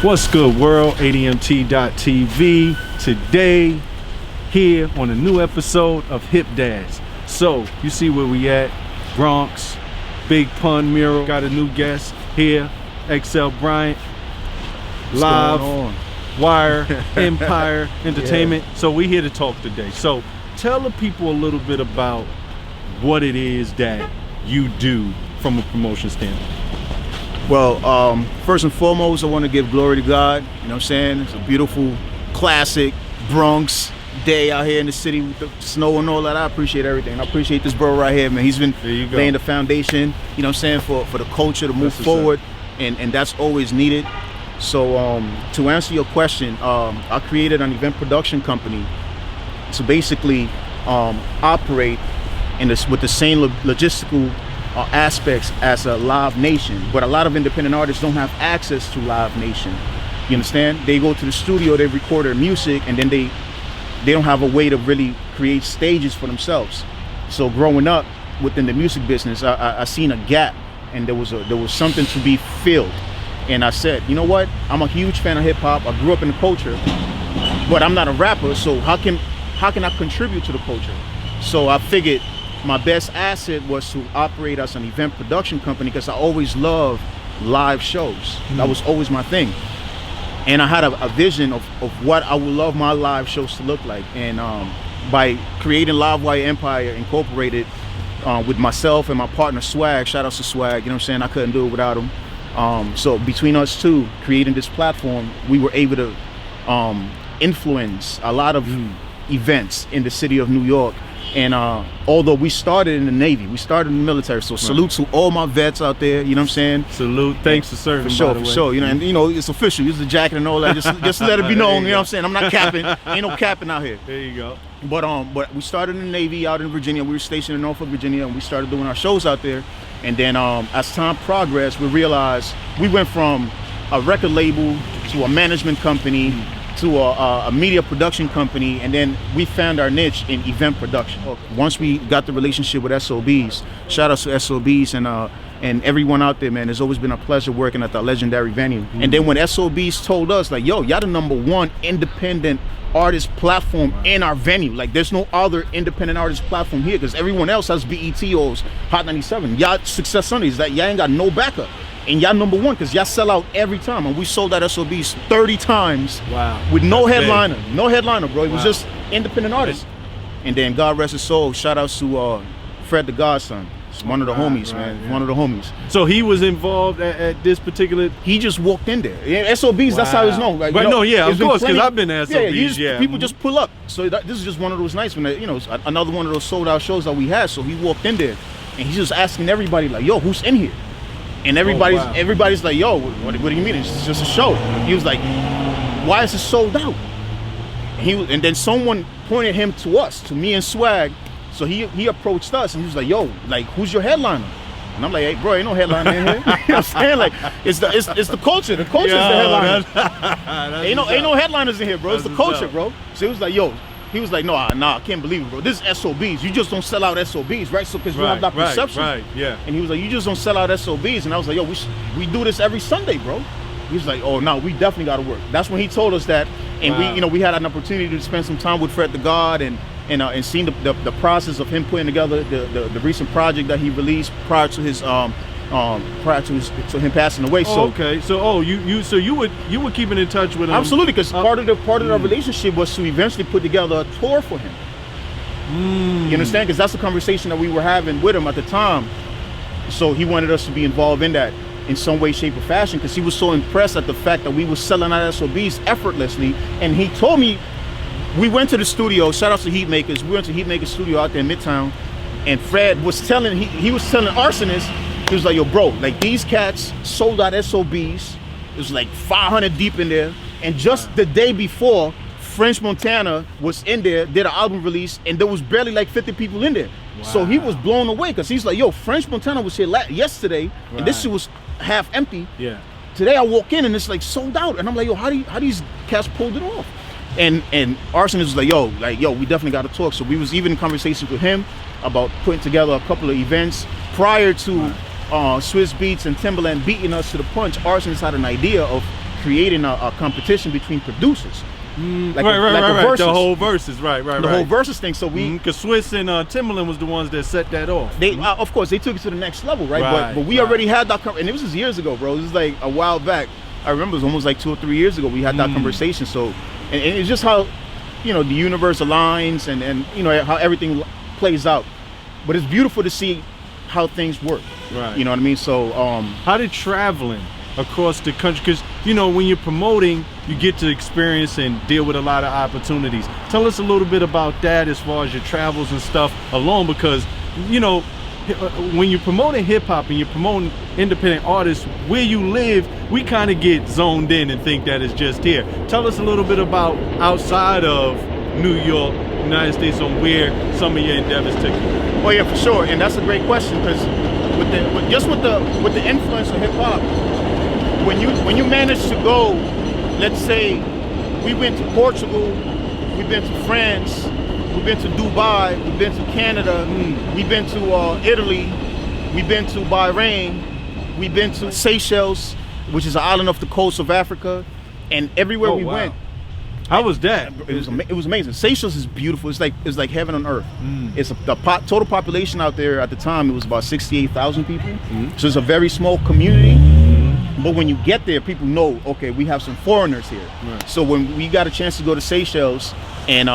What's good, world? ADMT.TV. Today, here on a new episode of DaD'S. So, you see where we at. BRONX, Big Pun Mural. Got a new guest here. EXCELL Bryant. Live Wire Empire Entertainment. Yeah. So we here to talk today. So tell the people a little bit about what it is that you do from a promotion standpoint. Well, first and foremost, I want to give glory to God. You know what I'm saying? It's a beautiful, classic Bronx day out here in the city with the snow and all that. I appreciate everything. I appreciate this bro right here, man. He's been laying the foundation, you know what I'm saying, for the culture to move forward, and that's always needed. So to answer your question, I created an event production company to basically operate with the same logistical aspects as a Live Nation, but a lot of independent artists don't have access to Live Nation. You understand? They go to the studio, they record their music, and then they don't have a way to really create stages for themselves. So growing up within the music business, I seen a gap, and there was something to be filled. And I said, you know what? I'm a huge fan of hip hop. I grew up in the culture, but I'm not a rapper. So how can I contribute to the culture? So I figured my best asset was to operate as an event production company, because I always loved live shows. That was always my thing. And I had a vision of what I would love my live shows to look like. And by creating Livewire Empire Incorporated with myself and my partner Swag, shout out to Swag, you know what I'm saying? I couldn't do it without him. So between us two, creating this platform, we were able to influence a lot of events in the city of New York. And although we started in the Navy, we started in the military, so salute to all my vets out there, you know what I'm saying? Salute, thanks for serving, for sure, for sure. You know, and you know, it's official, use the jacket and all that, just let it be known, you know what I'm saying? I'm not capping, ain't no capping out here. There you go. But we started in the Navy out in Virginia. We were stationed in Norfolk, Virginia, and we started doing our shows out there. And then as time progressed, we realized we went from a record label to a management company to a media production company, and then we found our niche in event production. Once we got the relationship with SOBs, shout out to SOBs and everyone out there, man. It's always been a pleasure working at that legendary venue. And then when SOBs told us, like, yo, y'all the #1 independent artist platform in our venue. Like, there's no other independent artist platform here, because everyone else has BET or Hot 97. Y'all Success Sundays, that y'all ain't got no backup. And y'all #1, because y'all sell out every time. And we sold out SOBs 30 times. Wow. With no headliner. Big. No headliner, bro. It was just independent artists. And then God rest his soul, shout out to Fred the Godson. It's one of the homies, man. Yeah. One of the homies. So he was involved at this particular... He just walked in there. Yeah, SOBs, that's how it's known. Like, but no, yeah, of course, because I've been to SOBs, people just pull up. So this is just one of those nights when, you know, another one of those sold out shows that we had. So he walked in there, and he's just asking everybody, like, yo, who's in here? And everybody's like, yo, what do you mean? It's just a show. He was like, why is it sold out? And then someone pointed him to us, to me and Swag. So he approached us, and he was like, yo, like, who's your headliner? And I'm like, hey, bro, ain't no headliner in here. You know what I'm saying? Like, it's the culture. The culture is the headliner. Ain't no headliners in here, bro. It's the culture, bro. So he was like, yo. He was like, no, I can't believe it, bro. This is SOBs. You just don't sell out SOBs, right? So, because we have that perception. Right, yeah. And he was like, you just don't sell out SOBs. And I was like, yo, we do this every Sunday, bro. He was like, oh, no, we definitely got to work. That's when he told us that. And we had an opportunity to spend some time with Fred the God and seeing the process of him putting together the recent project that he released prior to his to him passing away. So okay, so you were keeping in touch with him? Absolutely, because part of our relationship was to eventually put together a tour for him. You understand? Because that's the conversation that we were having with him at the time. So he wanted us to be involved in that in some way, shape, or fashion, because he was so impressed at the fact that we were selling out SOBs effortlessly. And he told me, we went to the studio, shout out to Heat Makers, we went to Heat Makers studio out there in Midtown, and Fred was telling, he was telling Arsonist, he was like, yo, bro, like, these cats sold out SOBs. It was like 500 deep in there. And just the day before, French Montana was in there, did an album release, and there was barely like 50 people in there. Wow. So he was blown away, because he's like, yo, French Montana was here yesterday, and this shit was half empty. Yeah. Today I walk in and it's like sold out. And I'm like, yo, how these cats pulled it off? And Arsonist was like, yo, we definitely got to talk. So we was even in conversations with him about putting together a couple of events prior to Swiss Beats and Timberland beating us to the punch. Arsonist had an idea of creating a competition between producers. Like right. The whole verses, right. The whole verses thing. So we, because Swiss and Timberland was the ones that set that off. They, of course, they took it to the next level, right? But we already had that, and it was just years ago, bro. This is like a while back. I remember it was almost like 2 or 3 years ago. We had that conversation. So, and it's just how, you know, the universe aligns, and you know how everything plays out. But it's beautiful to see how things work. Right. You know what I mean? So, how did traveling across the country, because you know when you're promoting, you get to experience and deal with a lot of opportunities. Tell us a little bit about that as far as your travels and stuff alone, because you know when you're promoting hip-hop and you're promoting independent artists where you live, we kind of get zoned in and think that it's just here. Tell us a little bit about outside of New York, United States, on where some of your endeavors took you. Oh yeah, for sure, and that's a great question, because with the influence of hip-hop, when you manage to go, let's say we went to Portugal, we've been to France, we've been to Dubai, we've been to Canada, we've been to Italy, we've been to Bahrain, we've been to Seychelles, which is an island off the coast of Africa, and everywhere we went. How was that? It was amazing. Seychelles is beautiful. It's like heaven on earth. It's the total population out there at the time, it was about 68,000 people. So it's a very small community. But when you get there, people know, okay, we have some foreigners here. So when we got a chance to go to Seychelles, and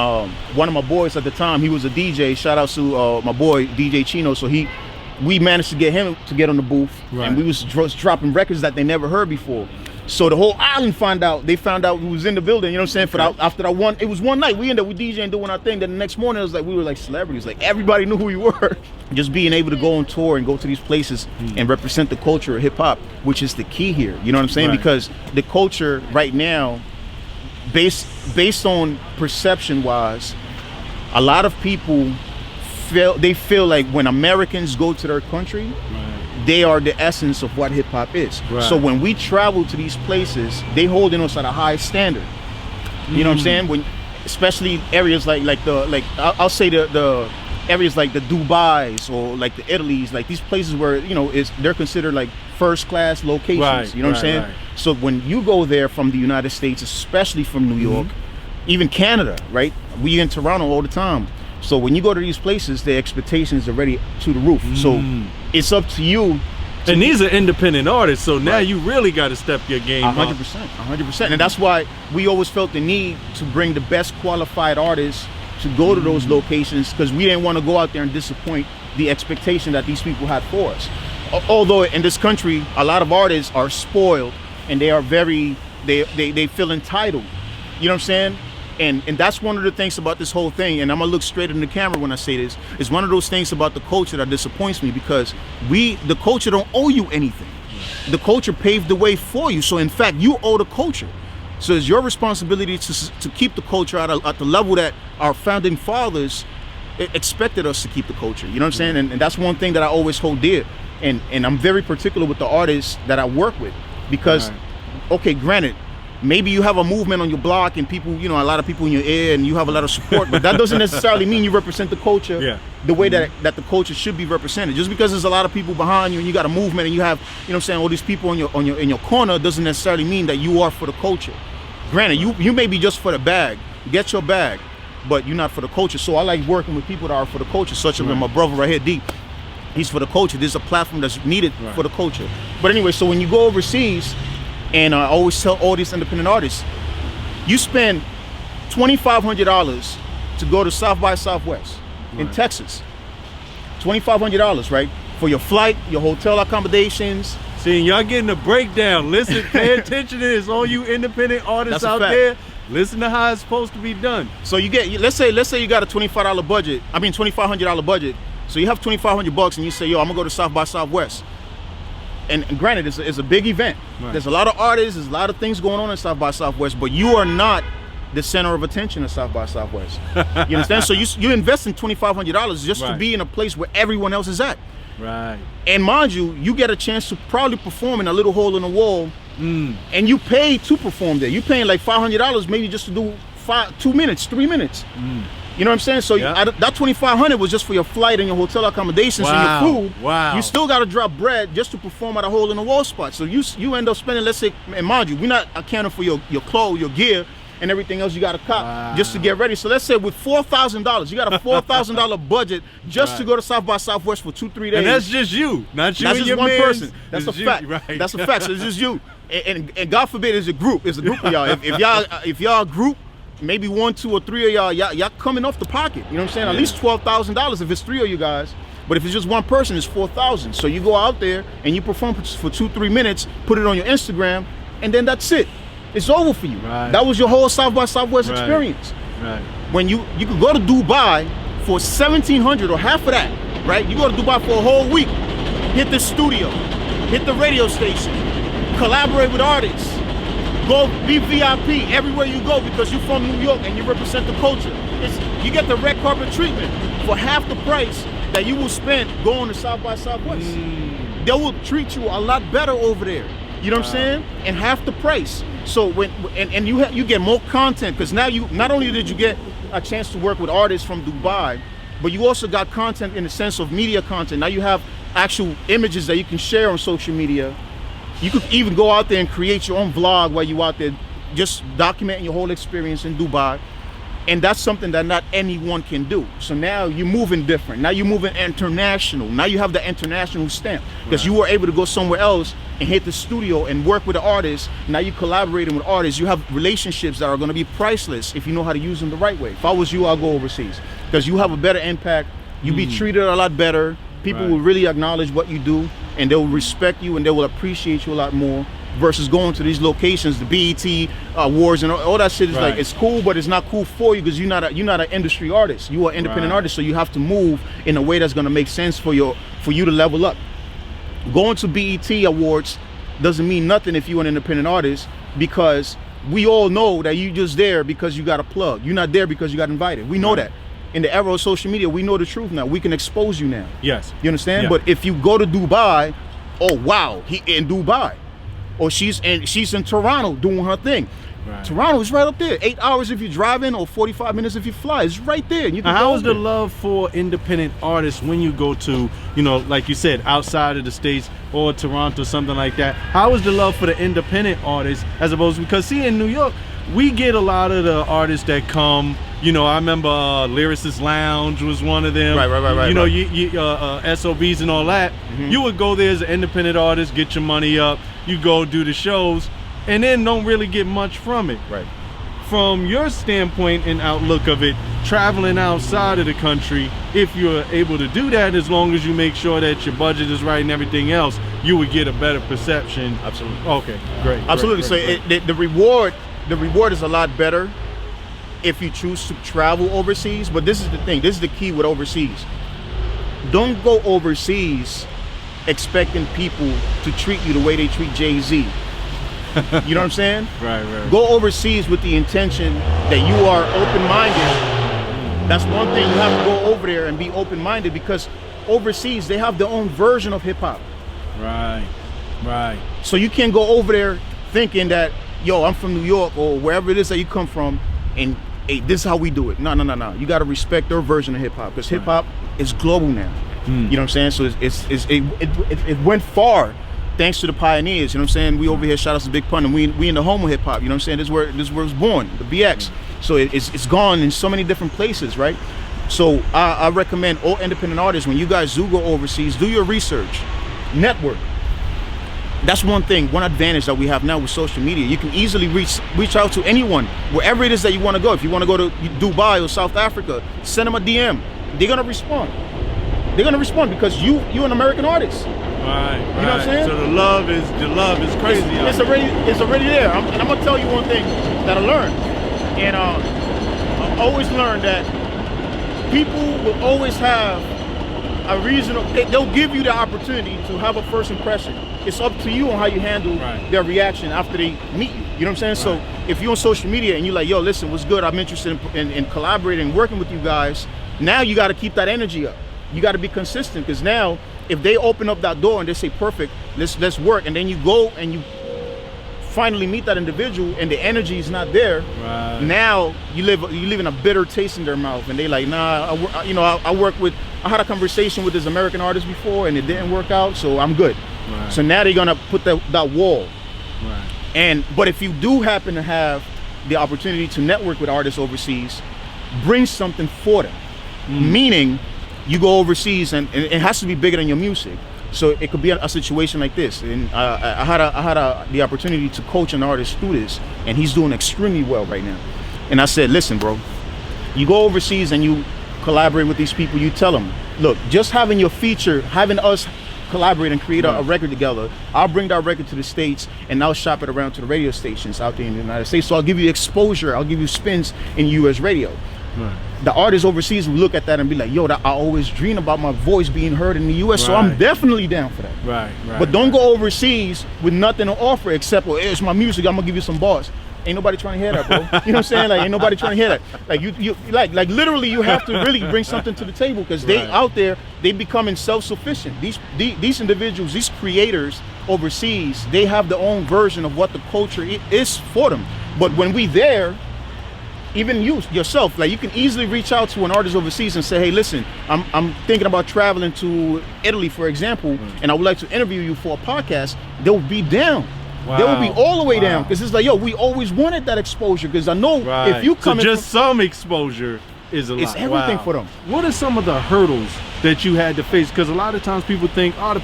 one of my boys at the time, he was a DJ. Shout out to my boy DJ Chino. So we managed to get him to get on the booth, and we was dropping records that they never heard before. So the whole island they found out we was in the building, you know what I'm saying? After that one, it was one night, we ended up with DJing doing our thing. Then the next morning, it was like, we were like celebrities. Like everybody knew who we were. Just being able to go on tour and go to these places and represent the culture of hip hop, which is the key here. You know what I'm saying? Because the culture right now, based on perception wise, a lot of people feel like when Americans go to their country, they are the essence of what hip hop is. So when we travel to these places, they holding us at a high standard. You know what I'm saying? When, especially areas I'll say the areas like the Dubais or like the Italys, like these places where, you know, they're considered like first class locations. You know what I'm saying? So when you go there from the United States, especially from New York, even Canada, right? We in Toronto all the time. So when you go to these places, the expectations are already to the roof. So it's up to you. And these are independent artists, so now you really got to step your game up. 100%. And that's why we always felt the need to bring the best qualified artists to go to those locations, because we didn't want to go out there and disappoint the expectation that these people had for us. Although in this country, a lot of artists are spoiled and they are they feel entitled. You know what I'm saying? And that's one of the things about this whole thing, and I'm gonna look straight in the camera when I say this, is one of those things about the culture that disappoints me, because the culture don't owe you anything. The culture paved the way for you, so in fact you owe the culture. So it's your responsibility to keep the culture at the level that our founding fathers expected us to keep the culture. You know what I'm saying? And that's one thing that I always hold dear, and I'm very particular with the artists that I work with, because okay, granted, maybe you have a movement on your block and people, you know, a lot of people in your ear and you have a lot of support, but that doesn't necessarily mean you represent the culture the way that the culture should be represented. Just because there's a lot of people behind you and you got a movement and you have, you know what I'm saying, all these people in your corner, doesn't necessarily mean that you are for the culture. Granted, you may be just for the bag, get your bag, but you're not for the culture. So I like working with people that are for the culture, such as my brother right here, D. He's for the culture. There's a platform that's needed for the culture. But anyway, so when you go overseas, and I always tell all these independent artists, you spend $2,500 to go to South by Southwest in Texas. $2,500, right? For your flight, your hotel accommodations. See, y'all getting a breakdown. Listen, pay attention to this. All you independent artists out there, listen to how it's supposed to be done. So you get, let's say you got a $2,500 budget. I mean $2,500 budget. So you have $2,500 and you say, yo, I'm gonna go to South by Southwest. And granted, it's a big event. There's a lot of artists, there's a lot of things going on in South by Southwest, but you are not the center of attention in South by Southwest. You understand? So you invest in $2,500 just to be in a place where everyone else is at. And mind you, you get a chance to probably perform in a little hole in the wall, and you pay to perform there. You're paying like $500 maybe just to do 2 minutes, 3 minutes. You know what I'm saying? So Yeah. that $2,500 was just for your flight and your hotel accommodations and your food. Wow. You still got to drop bread just to perform at a hole in the wall spot. So you end up spending, let's say, and mind you, we're not accounting for your clothes, your gear, and everything else you got to cop just to get ready. So let's say with $4,000, you got a $4,000 budget just to go to South by Southwest for 2-3 days. And that's just you, not you. That's and just your one mans. person. That's a It's you, fact. right. That's a fact. So it's just you. And God forbid it's a group. It's a group of y'all. If y'all group, maybe 1, 2, or 3 of y'all coming off the pocket. You know what I'm saying? At least $12,000 if it's 3 of you guys. But if it's just one person, it's $4,000. So you go out there and you perform for 2-3 minutes, put it on your Instagram, and then that's it. It's over for you. Right. That was your whole South by Southwest experience. Right. When you could go to Dubai for $1,700 or half of that, right? You go to Dubai for a whole week, hit the studio, hit the radio station, collaborate with artists, go be VIP everywhere you go because you're from New York and you represent the culture. You get the red carpet treatment for half the price that you will spend going to South by Southwest. They will treat you a lot better over there. You know what I'm saying? And half the price. So and you get more content because now you not only did you get a chance to work with artists from Dubai, but you also got content in the sense of media content. Now you have actual images that you can share on social media. You could even go out there and create your own vlog while you out there just documenting your whole experience in Dubai. And that's something that not anyone can do. So now you're moving different. Now you're moving international. Now you have the international stamp because you were able to go somewhere else and hit the studio and work with the artists. Now you're collaborating with artists. You have relationships that are going to be priceless if you know how to use them the right way. If I was you, I'll go overseas because you have a better impact. You'll be treated a lot better. People will really acknowledge what you do and they will respect you and they will appreciate you a lot more versus going to these locations, the BET awards and all that shit is like, it's cool, but it's not cool for you because you're not an industry artist. You are an independent artist, so you have to move in a way that's gonna make sense for you to level up. Going to BET awards doesn't mean nothing if you're an independent artist because we all know that you just there because you got a plug. You're not there because you got invited. We know that. In the era of social media, we know the truth now. We can expose you now. Yes. You understand? Yeah. But if you go to Dubai, oh wow, he in Dubai. Or she's in Toronto doing her thing. Right. Toronto is right up there. 8 hours if you drive in or 45 minutes if you fly. It's right there. You can how is the love for independent artists when you go to, like you said, outside of the States or Toronto, something like that? How is the love for the independent artists as opposed to, because see in New York, we get a lot of the artists that come, I remember Lyricist Lounge was one of them. Right. SOBs and all that. You would go there as an independent artist, get your money up, you go do the shows, and then don't really get much from it. Right. From your standpoint and outlook of it, traveling outside of the country, if you're able to do that, as long as you make sure that your budget is right and everything else, you would get a better perception. Absolutely. Okay, great. Absolutely. Great. The reward is a lot better if you choose to travel overseas. But this is the thing. This is the key with overseas. Don't go overseas expecting people to treat you the way they treat Jay-Z. You know what I'm saying? Right. Go overseas with the intention that you are open-minded. That's one thing. You have to go over there and be open-minded because overseas they have their own version of hip-hop. Right. So you can't go over there thinking that, yo, I'm from New York or wherever it is that you come from and hey, this is how we do it. No. You got to respect their version of hip-hop because hip-hop is global now. You know what I'm saying? So it went far thanks to the pioneers. You know what I'm saying? We over here, shout out to Big Pun, and we in the home of hip-hop. You know what I'm saying? This is where it was born, the BX. So it's gone in so many different places, right? So I recommend all independent artists, when you guys do go overseas, do your research, network. That's one thing, one advantage that we have now with social media. You can easily reach out to anyone, wherever it is that you want to go. If you want to go to Dubai or South Africa, send them a DM. They're gonna respond. They're gonna respond because you're an American artist. Right. You know what I'm saying? So the love is crazy. It's already there. And I'm gonna tell you one thing that I learned, and I always learned that people will always have a reason. They'll give you the opportunity to have a first impression. It's up to you on how you handle their reaction after they meet you. You know what I'm saying? Right. So if you're on social media and you're like, yo, listen, what's good? I'm interested in collaborating, working with you guys. Now you got to keep that energy up. You got to be consistent because now if they open up that door and they say, perfect, let's work, and then you go and you finally meet that individual and the energy is not there, Right. now you live in a bitter taste in their mouth, and they like, nah, I had a conversation with this American artist before and it didn't work out, so I'm good. Right. So now they're gonna put that wall. Right. But if you do happen to have the opportunity to network with artists overseas, bring something for them. Meaning, you go overseas and it has to be bigger than your music. So it could be a situation like this. And I had the opportunity to coach an artist through this, and he's doing extremely well right now. And I said, listen, bro, you go overseas and you collaborate with these people. You tell them, look, just having your feature, having us collaborate and create a record together, I'll bring that record to the States and I'll shop it around to the radio stations out there in the United States. So I'll give you exposure, I'll give you spins in US radio. Right. The artists overseas will look at that and be like, yo, I always dream about my voice being heard in the US, so I'm definitely down for that. Right. But don't go overseas with nothing to offer except, well, it's my music, I'm gonna give you some bars. Ain't nobody trying to hear that, bro. You know what I'm saying? Like, ain't nobody trying to hear that. Like, you like literally, you have to really bring something to the table, because they out there, they becoming self-sufficient. These individuals, these creators overseas, they have their own version of what the culture is for them. But when we there, even you yourself, like, you can easily reach out to an artist overseas and say, hey, listen, I'm thinking about traveling to Italy, for example, and I would like to interview you for a podcast. They'll be down. Wow. They will be all the way down, because it's like, yo, we always wanted that exposure, because I know if you come so just some exposure is a lot. It's everything for them. What are some of the hurdles that you had to face? Because a lot of times people think, oh, the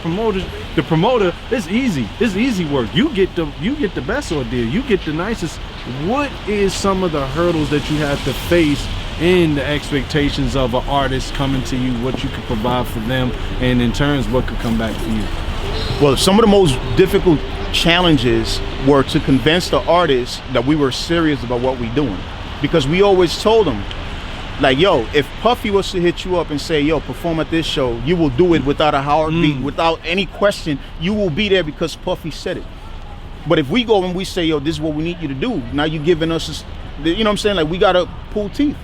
promoter, it's easy. It's easy work. You get the best ordeal. You get the nicest. What is some of the hurdles that you had to face in the expectations of an artist coming to you, what you could provide for them, and in turns, what could come back for you? Well, some of the most difficult challenges were to convince the artists that we were serious about what we're doing, because we always told them, like, yo, if Puffy was to hit you up and say, yo, perform at this show, you will do it without a heartbeat, without any question. You will be there because Puffy said it. But if we go and we say, yo, this is what we need you to do, now you're giving us, you know what I'm saying? Like, we gotta pull teeth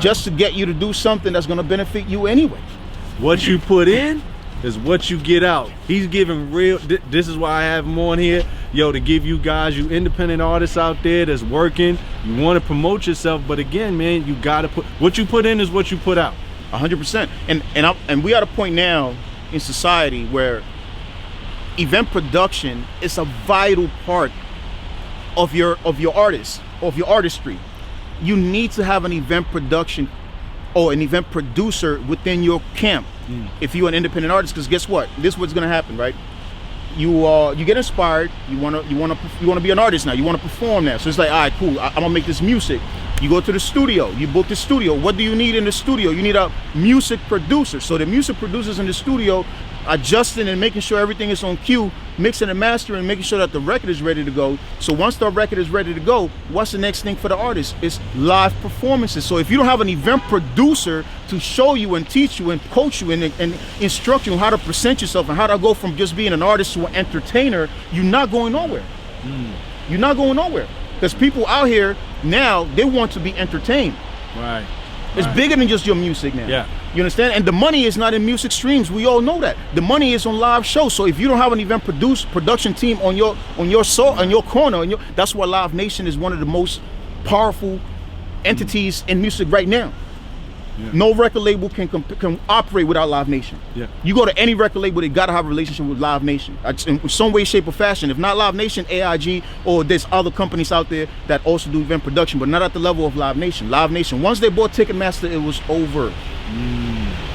just to get you to do something that's gonna benefit you anyway. What you put in is what you get out. He's giving real, this is why I have him on here, yo, to give you guys, you independent artists out there that's working, you want to promote yourself, but again, man, you gotta put, what you put in is what you put out. 100%. And we are at a point now in society where event production is a vital part of your artistry. You need to have an event production or an event producer within your camp if you're an independent artist, because guess what? This is what's gonna happen, right? You get inspired, you wanna be an artist now, you wanna perform now. So it's like, all right, cool, I'm gonna make this music. You go to the studio, you book the studio. What do you need in the studio? You need a music producer. So the music producers in the studio adjusting and making sure everything is on cue, mixing and mastering, making sure that the record is ready to go. So once the record is ready to go, what's the next thing for the artist? It's live performances. So if you don't have an event producer to show you and teach you and coach you and instruct you on how to present yourself and how to go from just being an artist to an entertainer, you're not going nowhere. You're not going nowhere. Because people out here now, they want to be entertained. Right. It's bigger than just your music now. Yeah. You understand? And the money is not in music streams. We all know that. The money is on live shows. So if you don't have an event production team on your corner, that's why Live Nation is one of the most powerful entities in music right now. Yeah. No record label can operate without Live Nation. Yeah. You go to any record label, they gotta have a relationship with Live Nation in some way, shape, or fashion. If not Live Nation, AIG, or there's other companies out there that also do event production, but not at the level of Live Nation. Live Nation, once they bought Ticketmaster, it was over.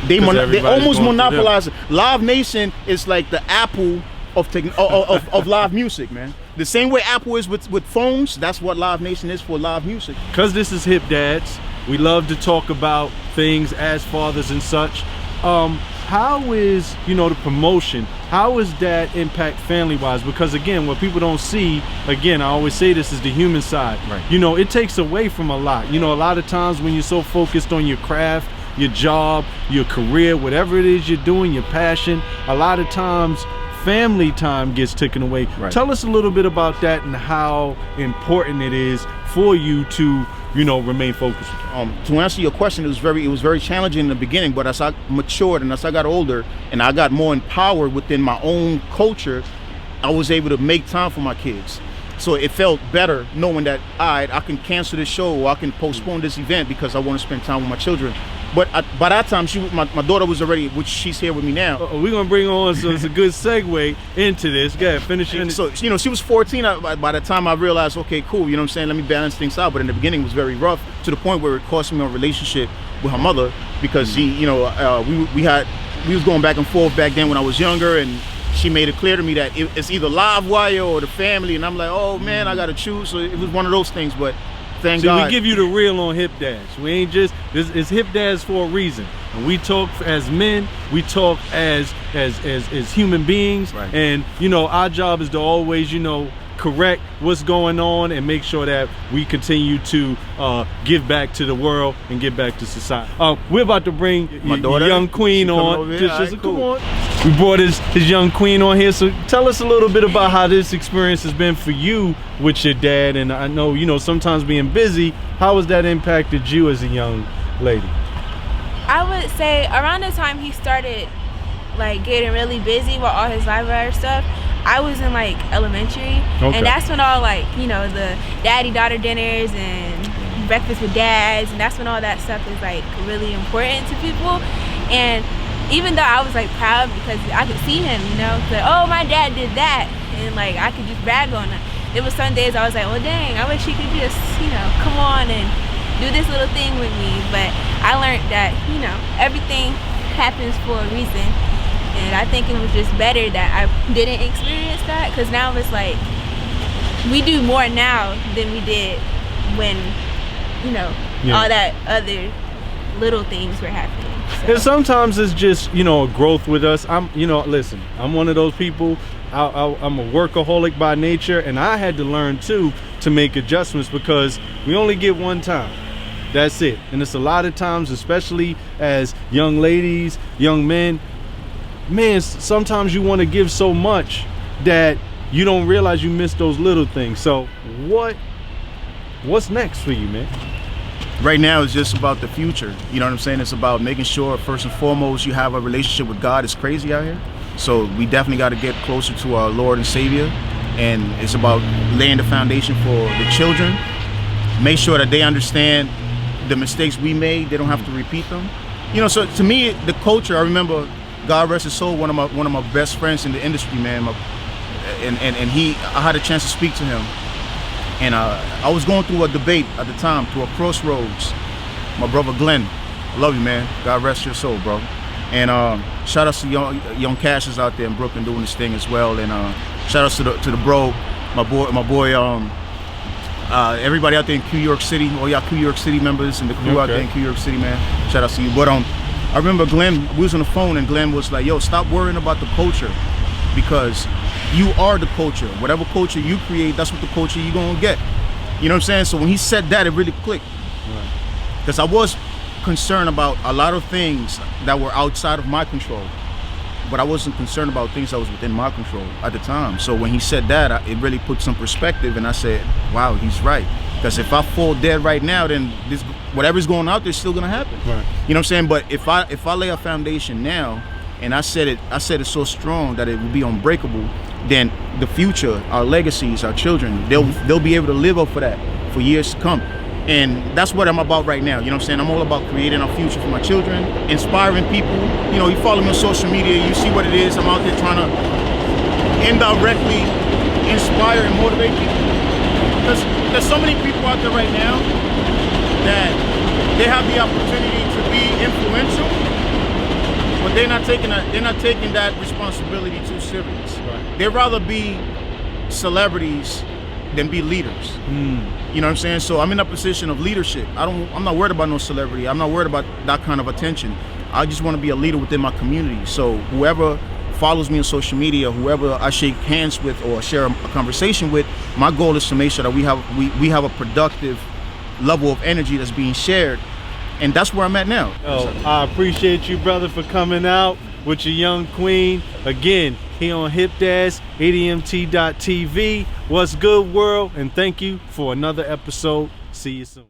They almost monopolized it. Live Nation is like the Apple of live music, man. The same way Apple is with phones, that's what Live Nation is for live music. Because this is Hip Dads, we love to talk about things as fathers and such. How is, the promotion, how is that impact family-wise? Because again, what people don't see, again, I always say this is the human side. Right. It takes away from a lot. A lot of times when you're so focused on your craft, your job, your career, whatever it is you're doing, your passion, a lot of times family time gets taken away. Right. Tell us a little bit about that and how important it is for you to remain focused. To answer your question, it was very challenging in the beginning, but as I matured and as I got older and I got more empowered within my own culture, I was able to make time for my kids. So it felt better knowing that I can cancel this show or I can postpone this event because I want to spend time with my children. But by that time, my daughter was already, which she's here with me now. We're gonna bring on, so it's a good segue into this. Go ahead, finish it. So you know, she was 14. By the time I realized, okay, cool, you know what I'm saying, let me balance things out. But in the beginning, it was very rough to the point where it cost me a relationship with her mother because she, you know, we was going back and forth back then when I was younger, and she made it clear to me that it's either Livewire or the family, and I'm like, oh man, I gotta choose. So it was one of those things, but. Thank God. We give you the real on HiP DaD'S. We ain't just, it's HiP DaD'S for a reason. And we talk as men, we talk as human beings. Right. And, you know, our job is to always, you know, correct what's going on and make sure that we continue to give back to the world and give back to society. We're about to bring my daughter, young queen on. Just come on. We brought his young queen on here, so tell us a little bit about how this experience has been for you with your dad. And I know, you know, sometimes being busy, how has that impacted you as a young lady? I would say around the time he started like getting really busy with all his livewire stuff, I was in like elementary, and that's when all like, you know, the daddy-daughter dinners and breakfast with dads, and that's when all that stuff is like really important to people. And even though I was like proud because I could see him, you know, like, oh, my dad did that, and like I could just brag on him. There was some days I was like, well, dang, I wish he could just, you know, come on and do this little thing with me. But I learned that, you know, everything happens for a reason, and I think it was just better that I didn't experience that, because now it's like we do more now than we did when, you know, all that other little things were happening. So. And sometimes it's just, you know, a growth with us. You know, listen, I'm one of those people. I'm a workaholic by nature, and I had to learn too to make adjustments because we only get one time. That's it. And it's a lot of times, especially as young ladies, young men, man, sometimes you want to give so much that you don't realize you miss those little things. So what's next for you, man? Right now it's just about the future. You know what I'm saying? It's about making sure first and foremost you have a relationship with God. It's crazy out here. So we definitely got to get closer to our Lord and Savior. And it's about laying the foundation for the children. Make sure that they understand the mistakes we made. They don't have to repeat them. You know, so to me, the culture, I remember, God rest his soul, one of my best friends in the industry, man. I had a chance to speak to him. And I was going through a debate at the time, through a crossroads. My brother Glenn, I love you, man. God rest your soul, bro. And shout outs to young Cassius out there in Brooklyn doing this thing as well. And shout outs to the bro, my boy. Everybody out there in New York City, all y'all New York City members and the crew out there in New York City, man. Shout outs to you. But I remember Glenn, we was on the phone, and Glenn was like, "Yo, stop worrying about the culture, because you are the culture. Whatever culture you create, that's what the culture you're gonna get." You know what I'm saying? So when he said that, it really clicked. Because I was concerned about a lot of things that were outside of my control, but I wasn't concerned about things that was within my control at the time. So when he said that, it really put some perspective, and I said, wow, he's right. Because if I fall dead right now, then whatever's going out there is still gonna happen. Right. You know what I'm saying? But if I lay a foundation now, and I said it so strong that it will be unbreakable, then the future, our legacies, our children, they'll be able to live up for that for years to come. And that's what I'm about right now. You know what I'm saying? I'm all about creating a future for my children, inspiring people. You know, you follow me on social media, you see what it is. I'm out there trying to indirectly inspire and motivate people. Because there's so many people out there right now that they have the opportunity to be influential, but they're not taking that responsibility too serious. Right. They'd rather be celebrities than be leaders. You know what I'm saying? So I'm in a position of leadership. I'm not worried about no celebrity. I'm not worried about that kind of attention. I just want to be a leader within my community. So whoever follows me on social media, whoever I shake hands with or share a conversation with, my goal is to make sure that we have a productive level of energy that's being shared. And that's where I'm at now. Oh, I appreciate you, brother, for coming out with your young queen. Again, here on HiP DaD'S, ADMT.TV. What's good, world? And thank you for another episode. See you soon.